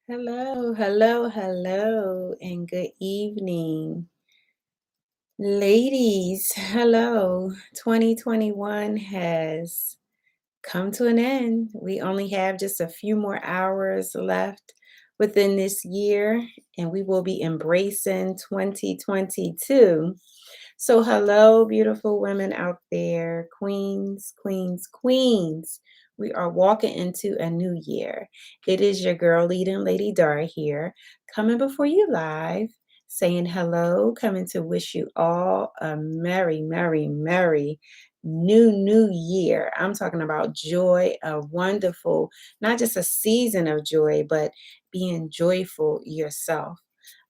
Hello, hello, hello, and good evening. Ladies, hello. 2021 has come to an end. We only have just a few more hours left within this year, and we will be embracing 2022. So, hello, beautiful women out there, queens, queens, queens. We are walking into a new year. It is your girl leading Lady Dara here, coming before you live, saying hello, coming to wish you all a merry, merry, merry new year. I'm talking about joy, a wonderful, not just a season of joy, but being joyful yourself.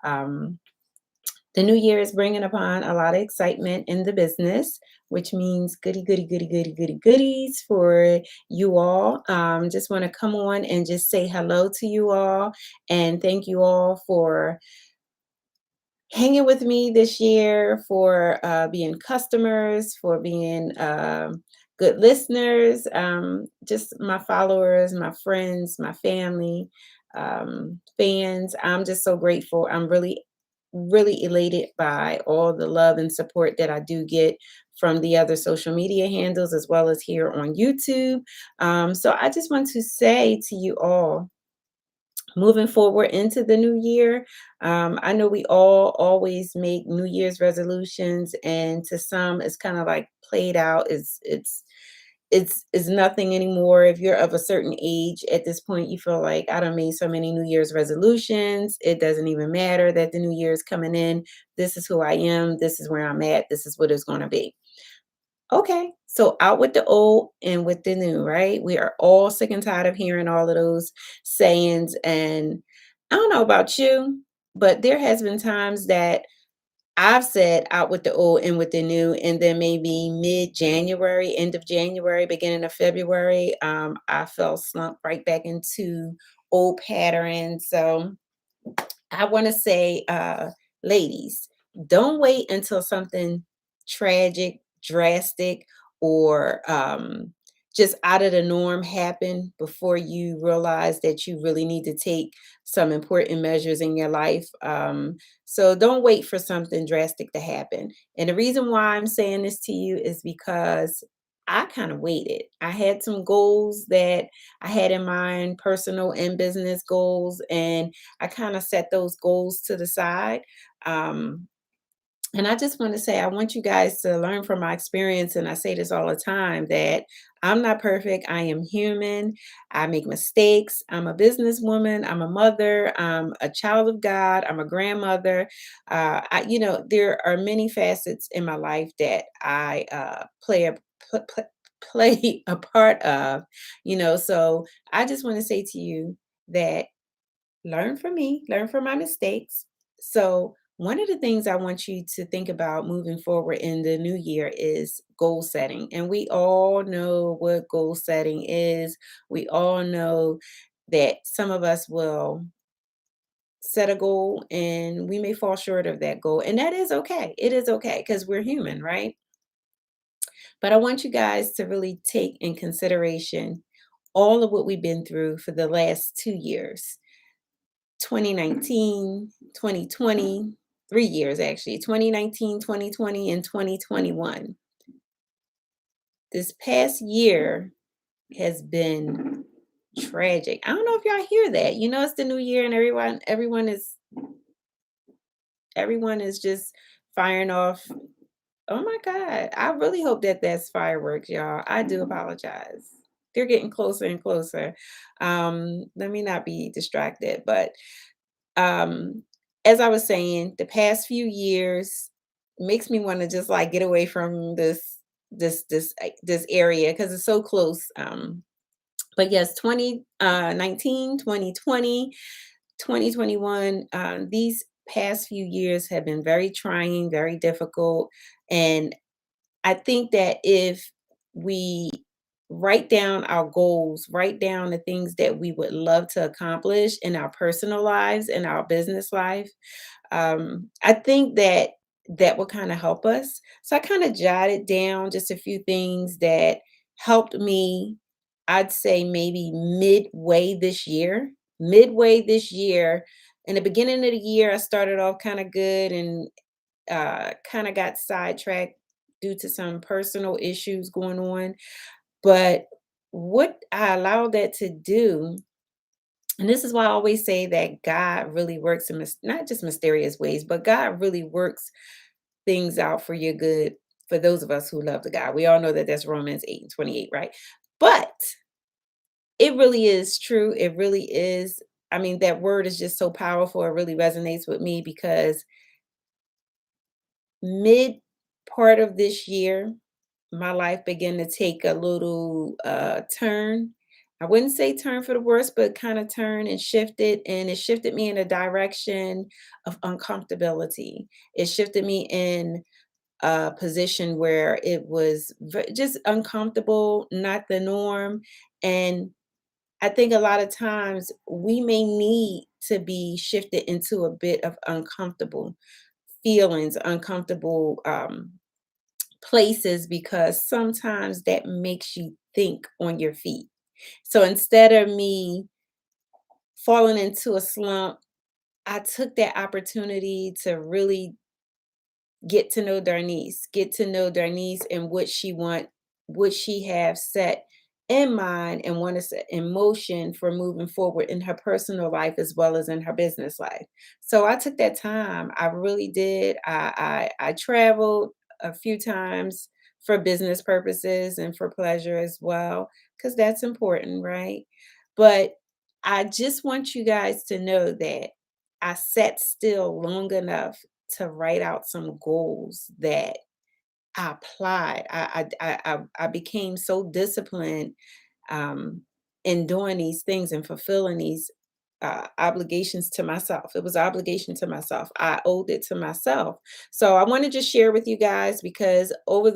Um, the new year is bringing upon a lot of excitement in the business, which means goody, goody, goody, goody, goody, goodies for you all. Just want to come on and just say hello to you all and thank you all for hanging with me this year, for being customers, for being good listeners, just my followers, my friends, my family, fans. I'm just so grateful. I'm really, really elated by all the love and support that I do get from the other social media handles as well as here on YouTube. So I just want to say to you all, moving forward into the new year, I know we all always make New Year's resolutions, and to some, it's kind of like played out. It's nothing anymore. If you're of a certain age at this point, you feel like I don't made so many New Year's resolutions. It doesn't even matter that the new year is coming in. This is who I am. This is where I'm at. This is what it's going to be. Okay, so out with the old and with the new, right? We are all sick and tired of hearing all of those sayings. And I don't know about you, but there has been times that I've said out with the old and with the new, and then maybe mid-January, end of January, beginning of February, I fell slump right back into old patterns. So I want to say, ladies, don't wait until something tragic, drastic, or just out of the norm happen before you realize that you really need to take some important measures in your life. So don't wait for something drastic to happen. And the reason why I'm saying this to you is because I kind of waited. I had some goals that I had in mind, personal and business goals, and I kind of set those goals to the side. Um, and I just want to say, I want you guys to learn from my experience. And I say this all the time that I'm not perfect. I am human. I make mistakes. I'm a businesswoman. I'm a mother. I'm a child of God. I'm a grandmother. There are many facets in my life that I play a part of, So I just want to say to you that learn from me, learn from my mistakes. So, one of the things I want you to think about moving forward in the new year is goal setting. And we all know what goal setting is. We all know that some of us will set a goal and we may fall short of that goal. And that is okay. It is okay because we're human, right? But I want you guys to really take in consideration all of what we've been through for the last 2 years. 2019, 2020, 3 years actually, 2019, 2020, and 2021. This past year has been tragic. I don't know if y'all hear that. It's the new year and everyone is just firing off. Oh my God. I really hope that that's fireworks, y'all. I do apologize. They're getting closer and closer. Let me not be distracted, but um as I was saying, the past few years makes me want to just like get away from this area because it's so close. But yes, 2019, 2020, 2021, these past few years have been very trying, very difficult. And I think that if we write down our goals, write down the things that we would love to accomplish in our personal lives and our business life, I think that that will kind of help us. So I kind of jotted down just a few things that helped me, I'd say maybe midway this year. midway this year, in the beginning of the year, I started off kind of good and kind of got sidetracked due to some personal issues going on. But what I allowed that to do, and this is why I always say that God really works in not just mysterious ways, but God really works things out for your good for those of us who love the God. We all know that that's Romans 8 and 28, right? But it really is true. It really is. I mean, that word is just so powerful. It really resonates with me because mid part of this year, my life began to take a little turn. I wouldn't say turn for the worse, but kind of turn and shifted. And it shifted me in a direction of uncomfortability. It shifted me in a position where it was just uncomfortable, not the norm. And I think a lot of times we may need to be shifted into a bit of uncomfortable feelings, uncomfortable places, because sometimes that makes you think on your feet. So instead of me falling into a slump, I took that opportunity to really get to know Darnice and what she have set in mind and want to set in motion for moving forward in her personal life as well as in her business life. So I took that time. I really did. I traveled a few times for business purposes and for pleasure as well, because that's important, right? But I just want you guys to know that I sat still long enough to write out some goals that I applied. I became so disciplined um, in doing these things and fulfilling these obligations to myself. It was an obligation to myself. I owed it to myself. So I want to just share with you guys because over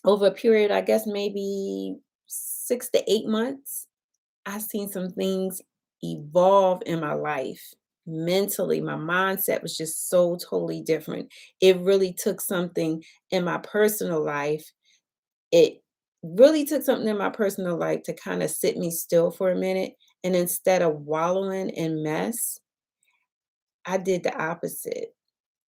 a period, I guess maybe 6 to 8 months, I've seen some things evolve in my life. Mentally, my mindset was just so totally different. It really took something in my personal life. It really took something in my personal life to kind of sit me still for a minute. And instead of wallowing in mess, I did the opposite.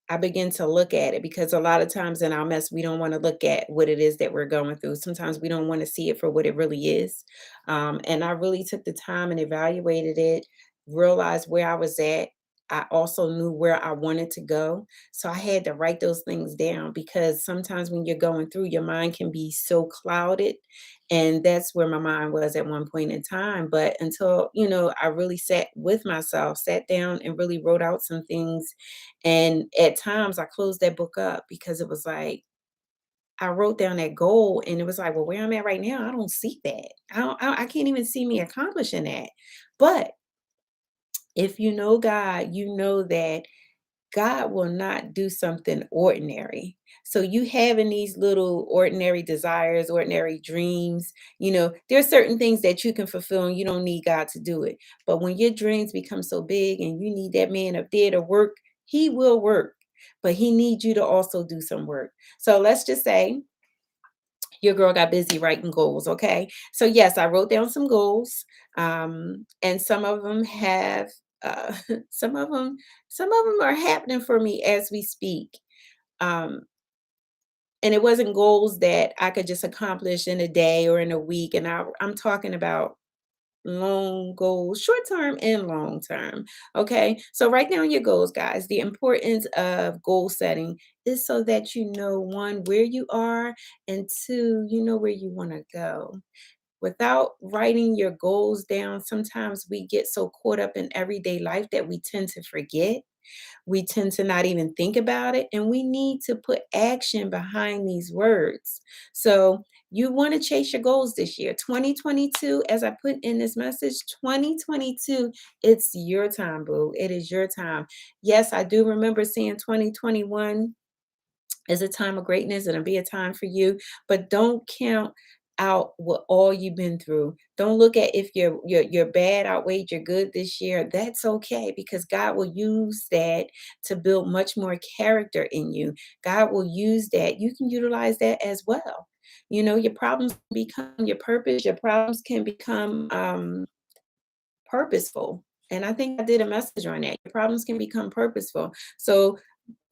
I begin to look at it because a lot of times in our mess, we don't want to look at what it is that we're going through. Sometimes we don't want to see it for what it really is. And I really took the time and evaluated it, realized where I was at. I also knew where I wanted to go. So I had to write those things down because sometimes when you're going through, your mind can be so clouded. And that's where my mind was at one point in time. But until, I really sat with myself, sat down and really wrote out some things, and at times I closed that book up because it was like I wrote down that goal and it was like, well, where I'm at right now, I don't see that. I can't even see me accomplishing that. But if you know God, you know that God will not do something ordinary. So you having these little ordinary desires, ordinary dreams, there's certain things that you can fulfill and you don't need God to do it. But when your dreams become so big and you need that man up there to work, he will work. But he needs you to also do some work. So let's just say your girl got busy writing goals, okay? So yes, I wrote down some goals, and some of them have, uh, some of them, some of them are happening for me as we speak. Um, and it wasn't goals that I could just accomplish in a day or in a week. And I'm talking about long goals, short term and long term. Okay. So write down your goals, guys. The importance of goal setting is so that you know, one, where you are, and two, you know where you want to go. Without writing your goals down, sometimes we get so caught up in everyday life that we tend to forget. We tend to not even think about it, and we need to put action behind these words. So, you want to chase your goals this year. 2022, as I put in this message, 2022, it's your time, boo. It is your time. Yes, I do remember seeing 2021 is a time of greatness. It'll be a time for you, but don't count out what all you've been through. Don't look at if your bad outweighed your good this year. That's okay because God will use that to build much more character in you. God will use that. You can utilize that as well. Your problems become your purpose. Your problems can become purposeful. And I think I did a message on that. Your problems can become purposeful. So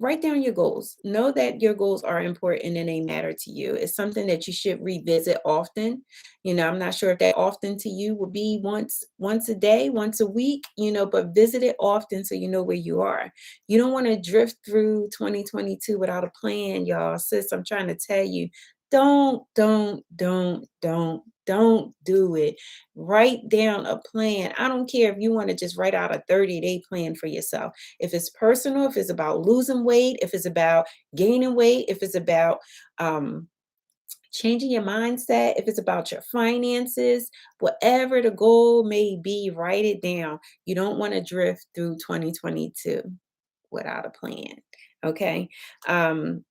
write down your goals. Know that your goals are important and they matter to you. It's something that you should revisit often. I'm not sure if that often to you will be once a day, once a week, but visit it often so you know where you are. You don't want to drift through 2022 without a plan, y'all. Sis, I'm trying to tell you, don't do it. Write down a plan. I don't care if you want to just write out a 30-day plan for yourself. If it's personal, if it's about losing weight, if it's about gaining weight, if it's about um, changing your mindset, if it's about your finances, whatever the goal may be, write it down. You don't want to drift through 2022 without a plan. Okay. Um,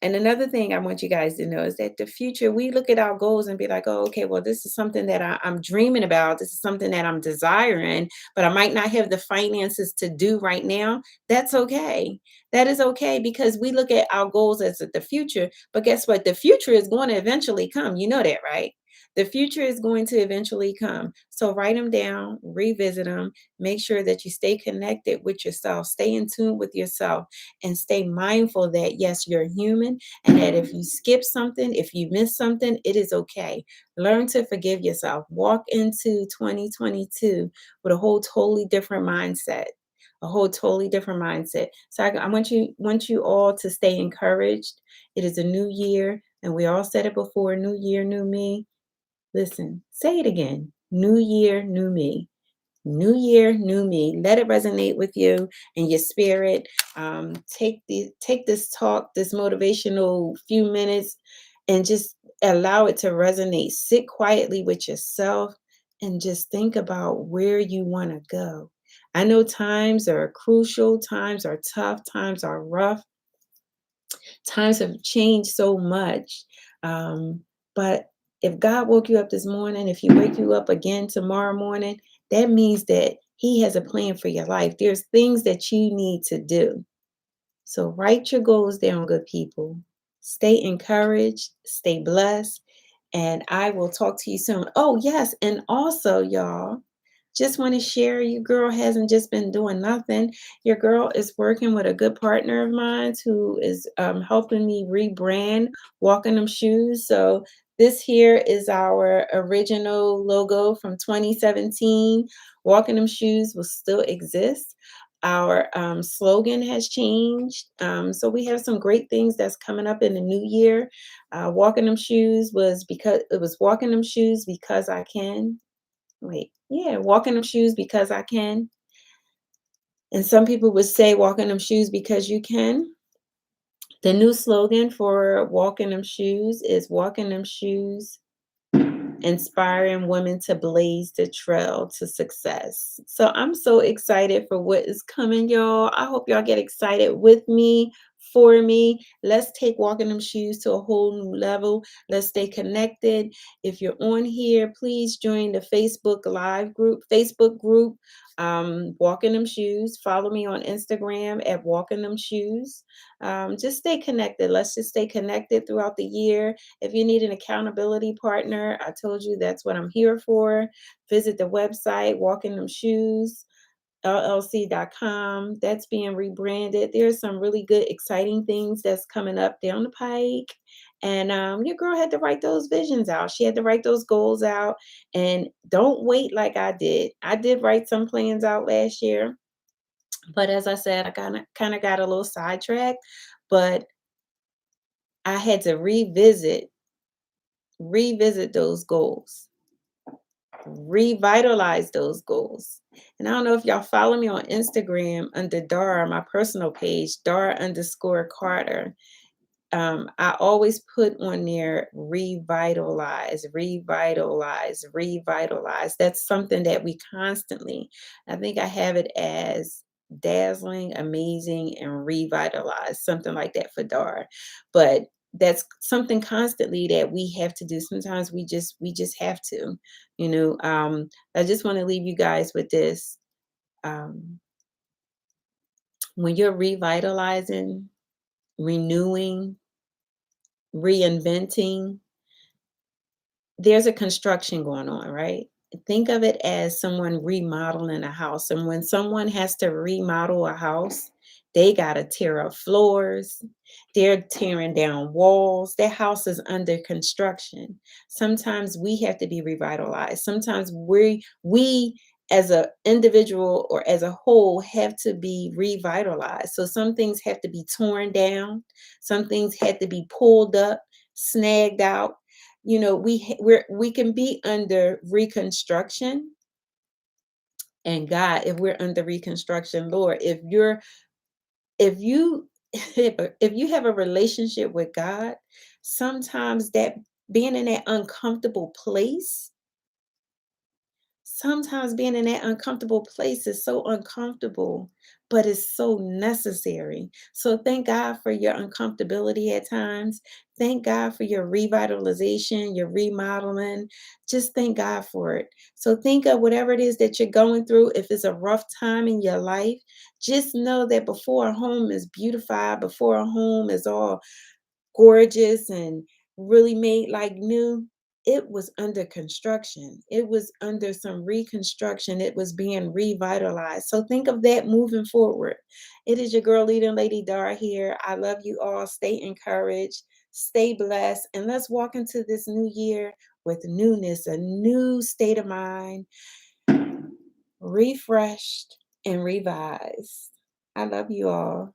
and another thing I want you guys to know is that the future, we look at our goals and be like, oh, okay, well, this is something that I'm dreaming about. This is something that I'm desiring, but I might not have the finances to do right now. That's okay. That is okay because we look at our goals as the future. But guess what? The future is going to eventually come. You know that, right? The future is going to eventually come. So write them down, revisit them, make sure that you stay connected with yourself, stay in tune with yourself, and stay mindful that yes, you're human and that if you skip something, if you miss something, it is okay. Learn to forgive yourself. Walk into 2022 with a whole totally different mindset. A whole totally different mindset. So I want you all to stay encouraged. It is a new year, and we all said it before: new year, new me. Listen, say it again: new year, new me. New year, new me. Let it resonate with you and your spirit. Take this talk, this motivational few minutes, and just allow it to resonate. Sit quietly with yourself and just think about where you want to go. I know times are crucial, times are tough, times are rough, times have changed so much. But if God woke you up this morning, if He wake you up again tomorrow morning, that means that He has a plan for your life. There's things that you need to do. So write your goals down, good people. Stay encouraged, stay blessed, and I will talk to you soon. Oh, yes. And also, y'all, just want to share, your girl hasn't just been doing nothing. Your girl is working with a good partner of mine who is helping me rebrand Walking Them Shoes. So this here is our original logo from 2017. Walking Them Shoes will still exist. Our slogan has changed. So we have some great things that's coming up in the new year. Walking Them Shoes was because it was Walking Them Shoes because I can. Wait, yeah, walking them shoes because I can. And some people would say walking them shoes because you can. The new slogan for walking them shoes is walking them shoes, inspiring women to blaze the trail to success. So I'm so excited for what is coming, y'all. I hope y'all get excited with me, for me. Let's take Walking Them Shoes to a whole new level. Let's stay connected. If you're on here, please join the Facebook group, Walking Them Shoes. Follow me on Instagram at Walking Them Shoes. Just stay connected. Let's just stay connected throughout the year. If you need an accountability partner, I told you that's what I'm here for. Visit the website, Walking Them Shoes. LLC.com. That's being rebranded. There's some really good, exciting things that's coming up down the pike. And your girl had to write those visions out. She had to write those goals out. And don't wait like I did. I did write some plans out last year. But as I said, I kind of got a little sidetracked. But I had to revisit those goals, revitalize those goals. And I don't know if y'all follow me on Instagram under Dara, my personal page, Dara_Carter. I always put on there revitalize, revitalize, revitalize. That's something that we constantly, I think I have it as dazzling, amazing, and revitalize, something like that for Dar. But that's something constantly that we have to do. Sometimes we just have to, I just want to leave you guys with this. Um, when you're revitalizing, renewing, reinventing, there's a construction going on, right? Think of it as someone remodeling a house. And when someone has to remodel a house, they got to tear up floors, they're tearing down walls. Their house is under construction. Sometimes we have to be revitalized. Sometimes we as an individual or as a whole have to be revitalized. So some things have to be torn down, some things had to be pulled up, snagged out. We can be under reconstruction. And God, if we're under reconstruction, Lord, if you if you have a relationship with God, sometimes that being in that uncomfortable place, sometimes being in that uncomfortable place is so uncomfortable, but it's so necessary. So thank God for your uncomfortability at times. Thank God for your revitalization, your remodeling. Just thank God for it. So think of whatever it is that you're going through. If it's a rough time in your life, just know that before a home is beautified, before a home is all gorgeous and really made like new, it was under construction. It was under some reconstruction. It was being revitalized. So think of that moving forward. It is your girl leading Lady Dar here. I love you all. Stay encouraged, stay blessed, and let's walk into this new year with newness, a new state of mind, refreshed and revised. I love you all.